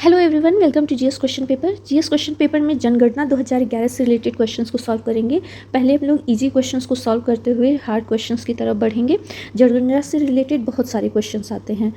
Hello everyone, welcome to GS question paper. GS question paper में जनगणना 2011 से related questions को सॉल्व करेंगे। पहले हम लोग इजी क्वेश्चंस को सॉल्व करते हुए हार्ड क्वेश्चंस की तरफ बढ़ेंगे। जनगणना से रिलेटेड बहुत सारे क्वेश्चंस आते हैं,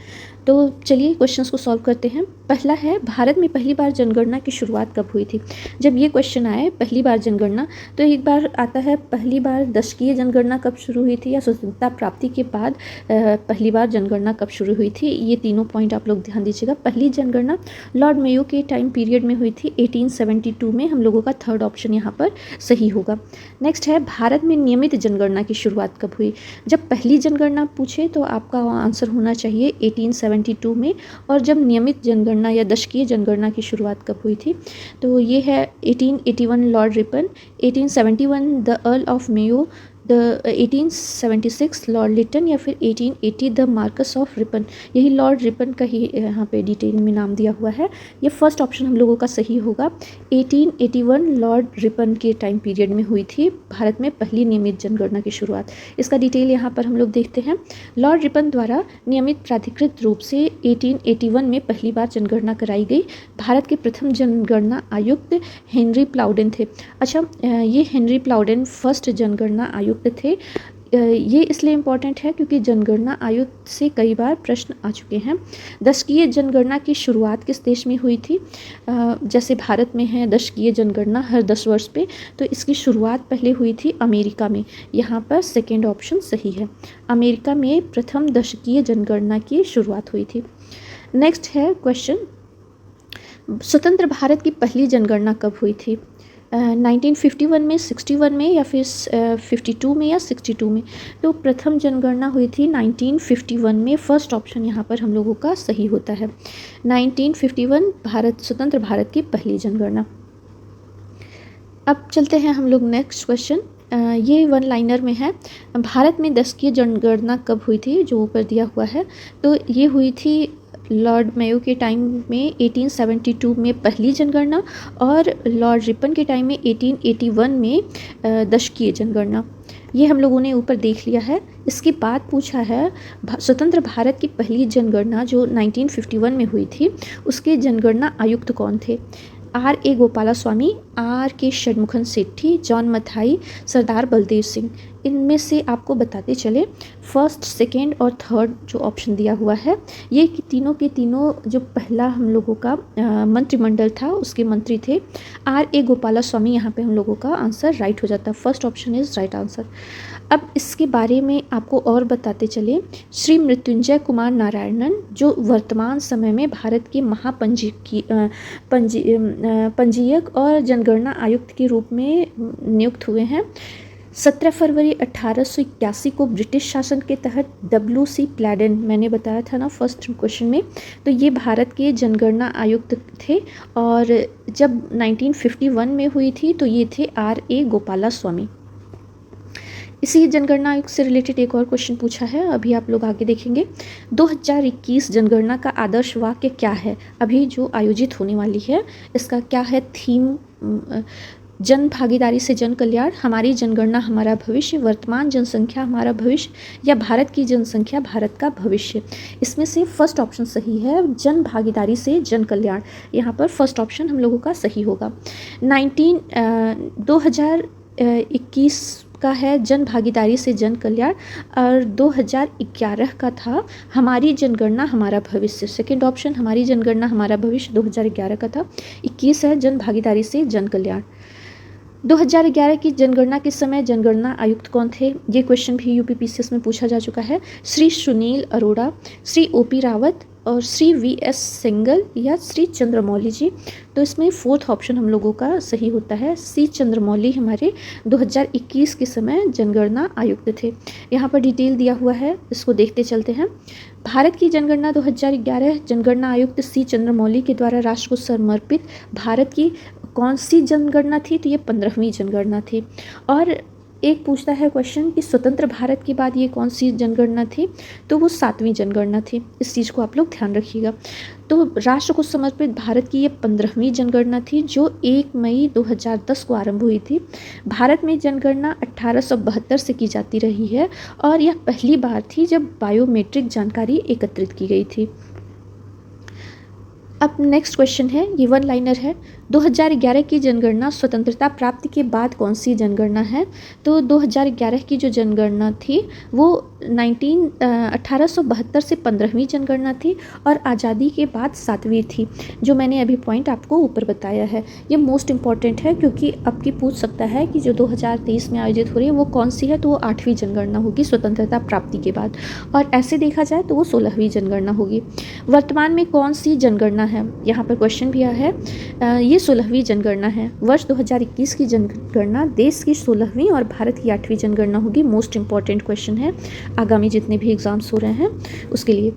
तो चलिए क्वेश्चंस को सॉल्व करते हैं। पहला है, भारत में पहली बार जनगणना की शुरुआत कब हुई थी। जब ये क्वेश्चन आए पहली बार जनगणना, तो एक बार आता है पहली बार दशकीय जनगणना कब शुरू हुई थी, या स्वतंत्रता प्राप्ति के बाद पहली बार जनगणना कब शुरू हुई थी। ये तीनों पॉइंट आप लोग ध्यान दीजिएगा। पहली जनगणना लॉर्ड मेयो के टाइम पीरियड में हुई थी 1872 में। हम लोगों का थर्ड ऑप्शन यहाँ पर सही होगा। नेक्स्ट है, भारत में नियमित जनगणना की शुरुआत कब हुई। जब पहली जनगणना पूछे तो आपका आंसर होना चाहिए 1872 में, और जब नियमित जनगणना या दशकीय जनगणना की शुरुआत कब हुई थी, तो ये है 1881 lord Ripon, 1871 the earl of Mayo, the 1876 lord Lytton, या फिर 1880 द मार्कस ऑफ रिपन। यही लॉर्ड रिपन का ही यहाँ पे डिटेल में नाम दिया हुआ है। ये फर्स्ट ऑप्शन हम लोगों का सही होगा। 1881 लॉर्ड रिपन के टाइम पीरियड में हुई थी भारत में पहली नियमित जनगणना की शुरुआत। इसका डिटेल यहाँ पर हम लोग देखते हैं। लॉर्ड रिपन द्वारा नियमित प्राधिकृत रूप से 1881 में पहली बार जनगणना कराई गई। भारत के प्रथम जनगणना आयुक्त हेनरी प्लाउडेन थे। अच्छा, ये हेनरी प्लाउडेन फर्स्ट जनगणना आयुक्त थे। ये इसलिए इम्पॉर्टेंट है क्योंकि जनगणना आयुक्त से कई बार प्रश्न आ चुके हैं। दशकीय जनगणना की शुरुआत किस देश में हुई थी। जैसे भारत में है दशकीय जनगणना हर 10 वर्ष पे, तो इसकी शुरुआत पहले हुई थी अमेरिका में। यहाँ पर सेकेंड ऑप्शन सही है। अमेरिका में प्रथम दशकीय जनगणना की शुरुआत हुई थी। नेक्स्ट है क्वेश्चन, स्वतंत्र भारत की पहली जनगणना कब हुई थी। 1951 में, 61 में, या फिर 52 में, या 62 में। तो प्रथम जनगणना हुई थी 1951 में। फर्स्ट ऑप्शन यहाँ पर हम लोगों का सही होता है। 1951 स्वतंत्र भारत की पहली जनगणना। अब चलते हैं हम लोग नेक्स्ट क्वेश्चन। ये वन लाइनर में है। भारत में दशकीय जनगणना कब हुई थी, जो ऊपर दिया हुआ है। तो ये हुई थी लॉर्ड मेयो के टाइम में 1872 में पहली जनगणना, और लॉर्ड रिपन के टाइम में 1881 में दशकीय जनगणना। ये हम लोगों ने ऊपर देख लिया है। इसके बाद पूछा है, स्वतंत्र भारत की पहली जनगणना जो 1951 में हुई थी, उसके जनगणना आयुक्त कौन थे। R.A. गोपालास्वामी, R.K. षणमुखन सेठी, जॉन मथाई, सरदार बलदेव सिंह। इनमें से आपको बताते चले, फर्स्ट, सेकेंड और थर्ड जो ऑप्शन दिया हुआ है, ये तीनों के तीनों जो पहला हम लोगों का मंत्रिमंडल था उसके मंत्री थे। R.A. गोपालास्वामी यहाँ पे हम लोगों का आंसर राइट हो जाता है। First option is right answer. अब इसके बारे में आपको और बताते चले, श्री मृत्युंजय कुमार नारायणन जो वर्तमान समय में भारत के पंजीयक और जनगणना आयुक्त के रूप में नियुक्त हुए हैं। 17 फरवरी 1881 को ब्रिटिश शासन के तहत WC प्लैडेन, मैंने बताया था ना फर्स्ट क्वेश्चन में, तो ये भारत के जनगणना आयुक्त थे। और जब 1951 में हुई थी तो ये थे R.A. गोपालास्वामी। इसी जनगणना आयुक्त से रिलेटेड एक और क्वेश्चन पूछा है, अभी आप लोग आगे देखेंगे। 2021 जनगणना का आदर्श वाक्य क्या है, अभी जो आयोजित होने वाली है, इसका क्या है थीम। जन भागीदारी से जन कल्याण, हमारी जनगणना हमारा भविष्य, वर्तमान जनसंख्या हमारा भविष्य, या भारत की जनसंख्या भारत का भविष्य। इसमें से फर्स्ट ऑप्शन सही है, जन भागीदारी से जन कल्याण। यहाँ पर फर्स्ट ऑप्शन हम लोगों का सही होगा। 2021 का है जन भागीदारी से जन कल्याण, और 2011 का था हमारी जनगणना हमारा भविष्य। सेकेंड ऑप्शन हमारी जनगणना हमारा भविष्य 2011 का था। 21 है जन भागीदारी से जन कल्याण। 2011 की जनगणना के समय जनगणना आयुक्त कौन थे, ये क्वेश्चन भी UPPCS में पूछा जा चुका है। श्री सुनील अरोड़ा, श्री OP रावत, और श्री VS सिंगल, या श्री चंद्रमौली जी। तो इसमें फोर्थ ऑप्शन हम लोगों का सही होता है। C चंद्रमौली हमारे 2021 के समय जनगणना आयुक्त थे। यहाँ पर डिटेल दिया हुआ है, इसको देखते चलते हैं। भारत की जनगणना 2011 जनगणना आयुक्त C चंद्रमौली के द्वारा राष्ट्र को समर्पित भारत की कौन सी जनगणना थी, तो ये 15वीं जनगणना थी। और एक पूछता है क्वेश्चन कि स्वतंत्र भारत के बाद ये कौन सी जनगणना थी, तो वो 7वीं जनगणना थी। इस चीज़ को आप लोग ध्यान रखिएगा। तो राष्ट्र को समर्पित भारत की ये 15वीं जनगणना थी, जो 1 मई 2010 को आरंभ हुई थी। भारत में जनगणना 1872 से की जाती रही है, और यह पहली बार थी जब बायोमेट्रिक जानकारी एकत्रित की गई थी। अब अब नेक्स्ट क्वेश्चन है, ये वन लाइनर है। 2011 की जनगणना स्वतंत्रता प्राप्ति के बाद कौन सी जनगणना है? तो 2011 की जो जनगणना थी वो 1872 से 15वीं जनगणना थी और आज़ादी के बाद 7वीं थी, जो मैंने अभी पॉइंट आपको ऊपर बताया है। ये मोस्ट इम्पॉर्टेंट है क्योंकि अब की पूछ सकता है कि जो 2023 में आयोजित हो रही है वो कौन सी है, तो वो 8वीं जनगणना होगी स्वतंत्रता प्राप्ति के बाद, और ऐसे देखा जाए तो वो 16वीं जनगणना होगी। वर्तमान में कौन सी जनगणना है, यहाँ पर क्वेश्चन भी आया है। ये 16वीं जनगणना है। वर्ष 2021 की जनगणना देश की 16वीं और भारत की 8वीं जनगणना होगी। मोस्ट इंपॉर्टेंट क्वेश्चन है आगामी जितने भी एग्जाम्स हो रहे हैं उसके लिए।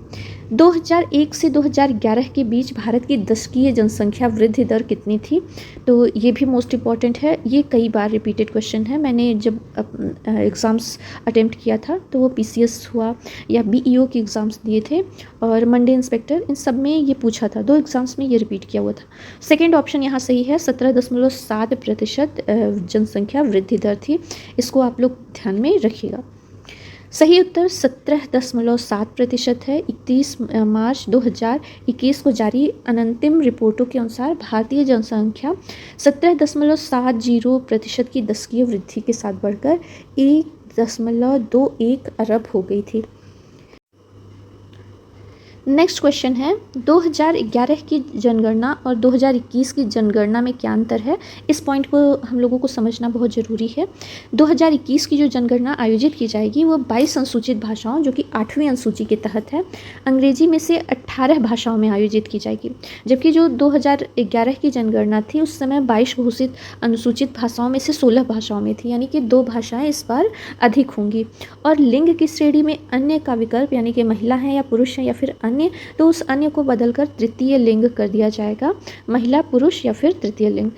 2001 से 2011 के बीच भारत की दशकीय जनसंख्या वृद्धि दर कितनी थी? तो ये भी मोस्ट इम्पॉर्टेंट है, ये कई बार रिपीटेड क्वेश्चन है। मैंने जब एग्ज़ाम्स अटेम्प्ट किया था तो वो PCS हुआ या BEO के एग्ज़ाम्स दिए थे और मंडी इंस्पेक्टर, इन सब में ये पूछा था, 2 एग्ज़ाम्स में ये रिपीट किया हुआ था। सेकेंड ऑप्शन यहाँ सही है, 17.7% जनसंख्या वृद्धि दर थी। इसको आप लोग ध्यान में रखिएगा। सही उत्तर 17.7% है। 31 मार्च 2021 को जारी अंतिम रिपोर्टों के अनुसार भारतीय जनसंख्या 17.70% की दशकीय वृद्धि के साथ बढ़कर 1.21 अरब हो गई थी। नेक्स्ट क्वेश्चन है, 2011 की जनगणना और 2021 की जनगणना में क्या अंतर है? इस पॉइंट को हम लोगों को समझना बहुत ज़रूरी है। 2021 की जो जनगणना आयोजित की जाएगी वो 22 अनुसूचित भाषाओं, जो कि 8वीं अनुसूची के तहत है, अंग्रेजी में से 18 भाषाओं में आयोजित की जाएगी। जबकि जो 2011 की जनगणना थी उस समय 22 घोषित अनुसूचित भाषाओं में से 16 भाषाओं में थी, यानी कि 2 भाषाएँ इस बार अधिक होंगी। और लिंग की श्रेणी में अन्य का विकल्प, यानी कि महिला है या पुरुष है या फिर अन्य, तो उस अन्य को बदलकर तृतीय लिंग कर दिया जाएगा, महिला, पुरुष या फिर तृतीय लिंग।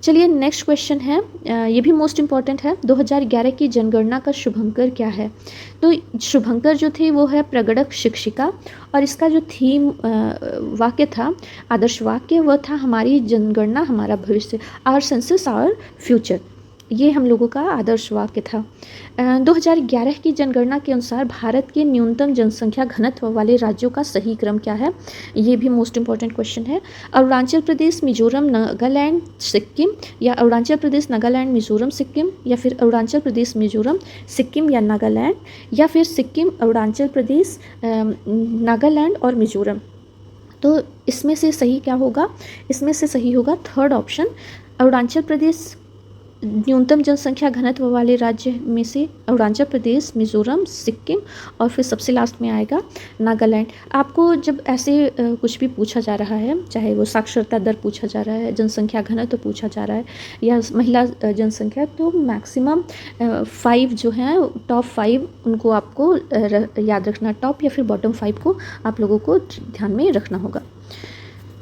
चलिए नेक्स्ट क्वेश्चन है, ये भी मोस्ट इम्पॉर्टेंट है। 2011 की जनगणना का शुभंकर क्या है? तो शुभंकर जो थे वो है प्रगड़क शिक्षिका, और इसका जो थीम वाक्य था, आदर्श वाक्य, वह था हमारी जनगणना हमारा भविष्य, आवर सेंसस आवर फ्यूचर। ये हम लोगों का आदर्श वाक्य था। 2011 की जनगणना के अनुसार भारत के न्यूनतम जनसंख्या घनत्व वाले राज्यों का सही क्रम क्या है? ये भी मोस्ट इम्पॉर्टेंट क्वेश्चन है। अरुणाचल प्रदेश, मिजोरम, नागालैंड, सिक्किम, या अरुणाचल प्रदेश, नागालैंड, मिजोरम, सिक्किम, या फिर अरुणाचल प्रदेश, मिजोरम, सिक्किम या नागालैंड, या फिर सिक्किम, अरुणाचल प्रदेश, नागालैंड और मिजोरम। तो इसमें से सही क्या होगा? इसमें से सही होगा थर्ड ऑप्शन, अरुणाचल प्रदेश। न्यूनतम जनसंख्या घनत्व वाले राज्य में से अरुणाचल प्रदेश, मिजोरम, सिक्किम और फिर सबसे लास्ट में आएगा नागालैंड। आपको जब ऐसे कुछ भी पूछा जा रहा है, चाहे वो साक्षरता दर पूछा जा रहा है, जनसंख्या घनत्व पूछा जा रहा है या महिला जनसंख्या, तो मैक्सिमम 5 जो हैं, टॉप 5 उनको आपको याद रखना, टॉप या फिर बॉटम 5 को आप लोगों को ध्यान में रखना होगा।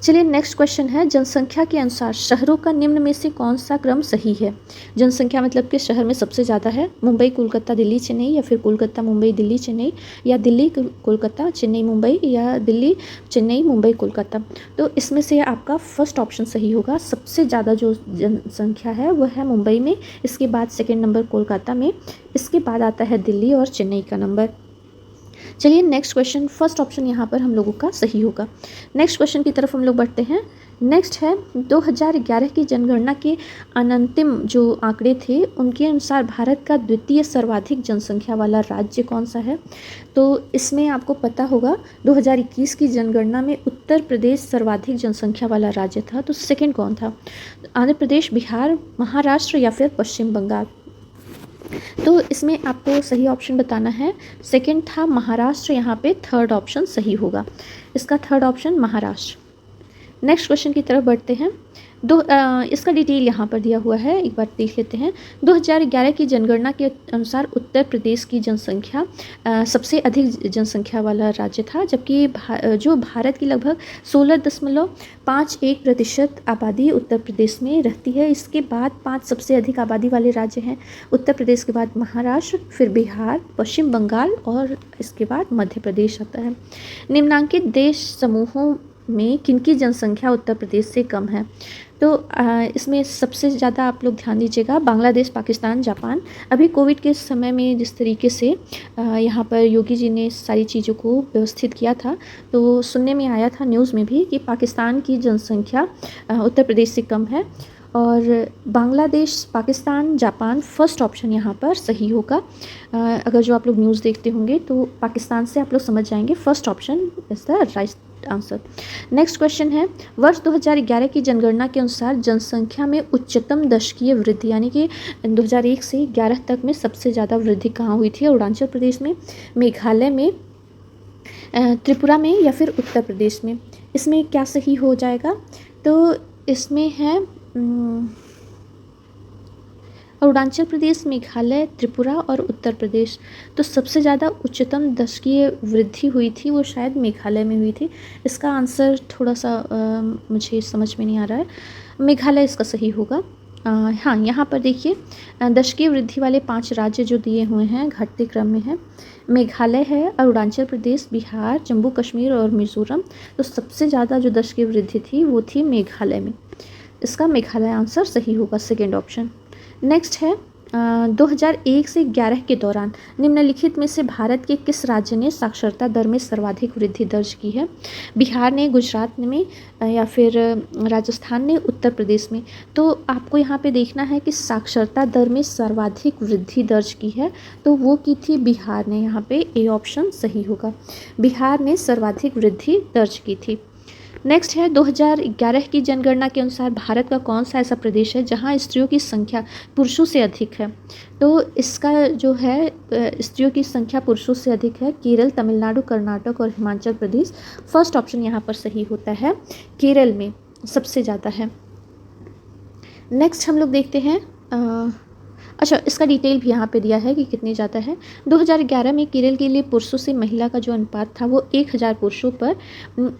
चलिए नेक्स्ट क्वेश्चन है, जनसंख्या के अनुसार शहरों का निम्न में से कौन सा क्रम सही है? जनसंख्या मतलब कि शहर में सबसे ज़्यादा है, मुंबई, कोलकाता, दिल्ली, चेन्नई, या फिर कोलकाता, मुंबई, दिल्ली, चेन्नई, या दिल्ली, कोलकाता, चेन्नई, मुंबई, या दिल्ली, चेन्नई, मुंबई, कोलकाता। तो इसमें से आपका फर्स्ट ऑप्शन सही होगा। सबसे ज़्यादा जो जनसंख्या है वह है मुंबई में, इसके बाद सेकेंड नंबर कोलकाता में, इसके बाद आता है दिल्ली और चेन्नई का नंबर। चलिए नेक्स्ट क्वेश्चन, फर्स्ट ऑप्शन यहाँ पर हम लोगों का सही होगा। नेक्स्ट क्वेश्चन की तरफ हम लोग बढ़ते हैं। नेक्स्ट है, 2011 की जनगणना के अनंतिम जो आंकड़े थे उनके अनुसार भारत का द्वितीय सर्वाधिक जनसंख्या वाला राज्य कौन सा है? तो इसमें आपको पता होगा 2021 की जनगणना में उत्तर प्रदेश सर्वाधिक जनसंख्या वाला राज्य था, तो सेकंड कौन था? आंध्र प्रदेश, बिहार, महाराष्ट्र या फिर पश्चिम बंगाल? तो इसमें आपको सही ऑप्शन बताना है, सेकंड था महाराष्ट्र, यहाँ पे थर्ड ऑप्शन सही होगा, इसका third option Maharashtra. Next question की तरफ बढ़ते हैं। इसका डिटेल यहाँ पर दिया हुआ है, एक बार देख लेते हैं। 2011 की जनगणना के अनुसार उत्तर प्रदेश की जनसंख्या सबसे अधिक जनसंख्या वाला राज्य था, जबकि जो भारत की लगभग 16.51% आबादी उत्तर प्रदेश में रहती है। इसके बाद 5 सबसे अधिक आबादी वाले राज्य हैं, उत्तर प्रदेश के बाद महाराष्ट्र, फिर बिहार, पश्चिम बंगाल और इसके बाद मध्य प्रदेश आता है। निम्नांकित देश समूहों में किनकी जनसंख्या उत्तर प्रदेश से कम है? तो इसमें सबसे ज़्यादा आप लोग ध्यान दीजिएगा, बांग्लादेश, पाकिस्तान, जापान। अभी कोविड के समय में जिस तरीके से यहाँ पर योगी जी ने सारी चीज़ों को व्यवस्थित किया था, तो सुनने में आया था न्यूज़ में भी कि पाकिस्तान की जनसंख्या उत्तर प्रदेश से कम है, और Bangladesh, Pakistan, Japan, first option यहाँ पर सही होगा। अगर जो आप लोग न्यूज़ देखते होंगे तो पाकिस्तान से आप लोग समझ जाएंगे, first option is the right answer. Next question है, वर्ष 2011 की जनगणना के अनुसार जनसंख्या में उच्चतम दशकीय वृद्धि, यानी कि 2001 से 11 तक में सबसे ज़्यादा वृद्धि कहाँ हुई थी? अरुणाचल प्रदेश में, मेघालय में, त्रिपुरा में या फिर उत्तर प्रदेश में? इसमें क्या सही हो जाएगा? तो इसमें है अरुणाचल प्रदेश, मेघालय, त्रिपुरा और उत्तर प्रदेश। तो सबसे ज़्यादा उच्चतम दशकीय वृद्धि हुई थी वो शायद मेघालय में हुई थी। इसका आंसर थोड़ा सा मुझे समझ में नहीं आ रहा है, मेघालय इसका सही होगा। हाँ, यहाँ पर देखिए दशकीय वृद्धि वाले 5 राज्य जो दिए हुए हैं घटते क्रम में है, मेघालय है, अरुणाचल प्रदेश, बिहार, जम्मू कश्मीर और मिज़ोरम। तो सबसे ज़्यादा जो दशकीय वृद्धि थी वो थी मेघालय में, इसका मेघालय आंसर सही होगा, सेकेंड ऑप्शन। नेक्स्ट है 2001 से 11 के दौरान निम्नलिखित में से भारत के किस राज्य ने साक्षरता दर में सर्वाधिक वृद्धि दर्ज की है? बिहार ने, गुजरात में या फिर राजस्थान ने, उत्तर प्रदेश में? तो आपको यहाँ पे देखना है कि साक्षरता दर में सर्वाधिक वृद्धि दर्ज की है, तो वो की थी बिहार ने। यहाँ पे ए ऑप्शन सही होगा, बिहार ने सर्वाधिक वृद्धि दर्ज की थी। नेक्स्ट है 2011 की जनगणना के अनुसार भारत का कौन सा ऐसा प्रदेश है जहां स्त्रियों की संख्या पुरुषों से अधिक है? तो इसका जो है स्त्रियों की संख्या पुरुषों से अधिक है, केरल, तमिलनाडु, कर्नाटक और हिमाचल प्रदेश। फर्स्ट ऑप्शन यहाँ पर सही होता है, केरल में सबसे ज़्यादा है। नेक्स्ट हम लोग देखते हैं अच्छा, इसका डिटेल भी यहाँ पे दिया है कि कितने ज़्यादा है। 2011 में केरल के लिए पुरुषों से महिला का जो अनुपात था वो 1000 पुरुषों पर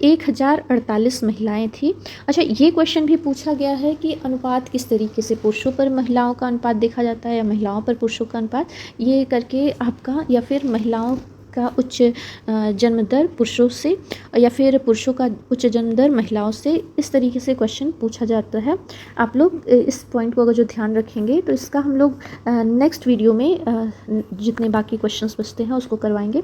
1048 महिलाएं थी। अच्छा, ये क्वेश्चन भी पूछा गया है कि अनुपात किस तरीके से, पुरुषों पर महिलाओं का अनुपात देखा जाता है या महिलाओं पर पुरुषों का अनुपात, ये करके आपका, या फिर महिलाओं का उच्च जन्म दर पुरुषों से या फिर पुरुषों का उच्च जन्म दर महिलाओं से, इस तरीके से क्वेश्चन पूछा जाता है। आप लोग इस पॉइंट को अगर जो ध्यान रखेंगे तो इसका हम लोग नेक्स्ट वीडियो में जितने बाकी क्वेश्चंस बचते हैं उसको करवाएंगे।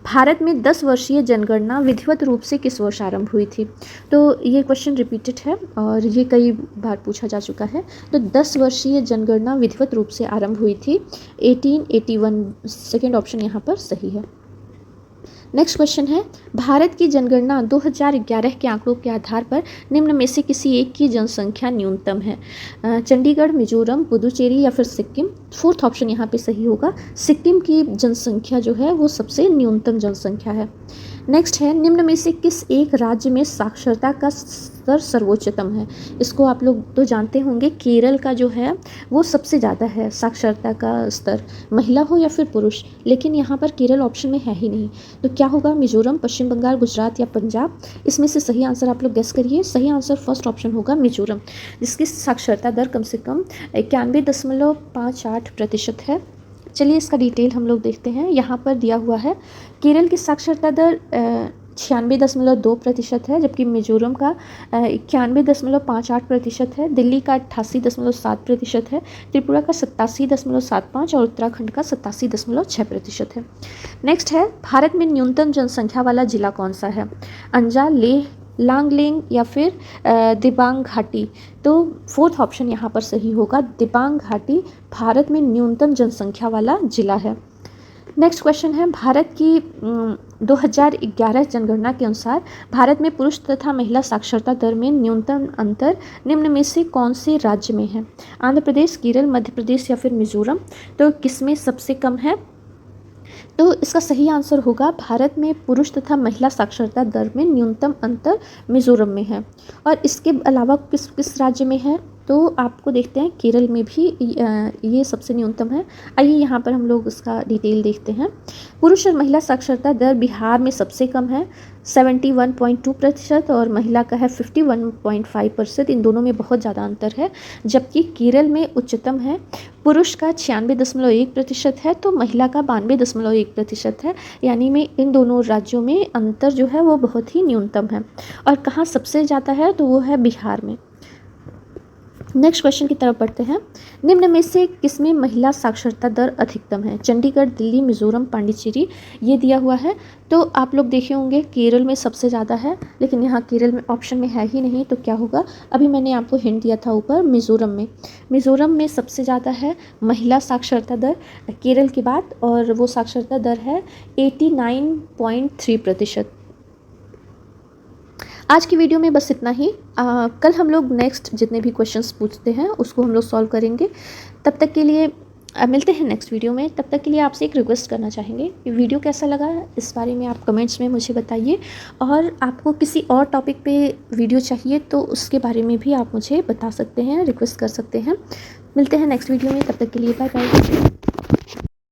भारत में 10 वर्षीय जनगणना विधिवत रूप से किस वर्ष आरंभ हुई थी? तो ये क्वेश्चन रिपीटेड है और ये कई बार पूछा जा चुका है। तो 10 वर्षीय जनगणना विधिवत रूप से आरंभ हुई थी 1881, सेकेंड ऑप्शन यहाँ पर सही है। नेक्स्ट क्वेश्चन है, भारत की जनगणना 2011 के आंकड़ों के आधार पर निम्न में से किसी एक की जनसंख्या न्यूनतम है? चंडीगढ़, मिजोरम, पुदुचेरी या फिर सिक्किम? फोर्थ ऑप्शन यहाँ पे सही होगा, सिक्किम की जनसंख्या जो है वो सबसे न्यूनतम जनसंख्या है। नेक्स्ट है, निम्न में से किस एक राज्य में साक्षरता का स्तर सर्वोच्चतम है? इसको आप लोग तो जानते होंगे, केरल का जो है वो सबसे ज़्यादा है साक्षरता का स्तर, महिला हो या फिर पुरुष, लेकिन यहाँ पर केरल ऑप्शन में है ही नहीं। तो क्या होगा, मिजोरम, पश्चिम बंगाल, गुजरात या पंजाब? इसमें से सही आंसर आप लोग गेस करिए। सही आंसर फर्स्ट ऑप्शन होगा, मिजोरम, जिसकी साक्षरता दर कम से कम 91.58% है। चलिए इसका डिटेल हम लोग देखते हैं। यहाँ पर दिया हुआ है, केरल की साक्षरता दर 96.2% है, जबकि मिजोरम का 91.58% है, दिल्ली का 88.7% है, त्रिपुरा का 87.75 और उत्तराखंड का 87.6% है। नेक्स्ट है, भारत में न्यूनतम जनसंख्या वाला जिला कौन सा है? अंजा, लेह, लांगलेंग या फिर दिबांग घाटी? तो फोर्थ ऑप्शन यहाँ पर सही होगा, दिबांग घाटी भारत में न्यूनतम जनसंख्या वाला जिला है। नेक्स्ट क्वेश्चन है, भारत की 2011 जनगणना के अनुसार भारत में पुरुष तथा महिला साक्षरता दर में न्यूनतम अंतर निम्न में से कौन से राज्य में है? आंध्र प्रदेश, केरल, मध्य प्रदेश या फिर मिजोरम? तो किसमें सबसे कम है? तो इसका सही आंसर होगा, भारत में पुरुष तथा महिला साक्षरता दर में न्यूनतम अंतर मिजोरम में है। और इसके अलावा किस किस राज्य में है? तो आपको देखते हैं, केरल में भी ये सबसे न्यूनतम है। आइए यहाँ पर हम लोग इसका डिटेल देखते हैं। पुरुष और महिला साक्षरता दर बिहार में सबसे कम है, 71.2% और महिला का है 51.5%। इन दोनों में बहुत ज़्यादा अंतर है। जबकि केरल में उच्चतम है, पुरुष का 96.1% है तो महिला का 92.1% है। यानी में इन दोनों राज्यों में अंतर जो है वो बहुत ही न्यूनतम है। और कहाँ सबसे ज़्यादा है तो वो है बिहार में। नेक्स्ट क्वेश्चन की तरफ बढ़ते हैं। निम्न में से किसमें महिला साक्षरता दर अधिकतम है? चंडीगढ़, दिल्ली, मिजोरम, पांडिचेरी, ये दिया हुआ है। तो आप लोग देखे होंगे केरल में सबसे ज़्यादा है, लेकिन यहाँ केरल में ऑप्शन में है ही नहीं, तो क्या होगा? अभी मैंने आपको हिंट दिया था ऊपर, मिजोरम में सबसे ज़्यादा है महिला साक्षरता दर केरल के बाद, और वो साक्षरता दर है 89.3%। आज की वीडियो में बस इतना ही। कल हम लोग नेक्स्ट जितने भी क्वेश्चंस पूछते हैं उसको हम लोग सॉल्व करेंगे। तब तक के लिए मिलते हैं नेक्स्ट वीडियो में। तब तक के लिए आपसे एक रिक्वेस्ट करना चाहेंगे कि वीडियो कैसा लगा इस बारे में आप कमेंट्स में मुझे बताइए, और आपको किसी और टॉपिक पे वीडियो चाहिए तो उसके बारे में भी आप मुझे बता सकते हैं, रिक्वेस्ट कर सकते हैं। मिलते हैं नेक्स्ट वीडियो में, तब तक के लिए बाय बाय।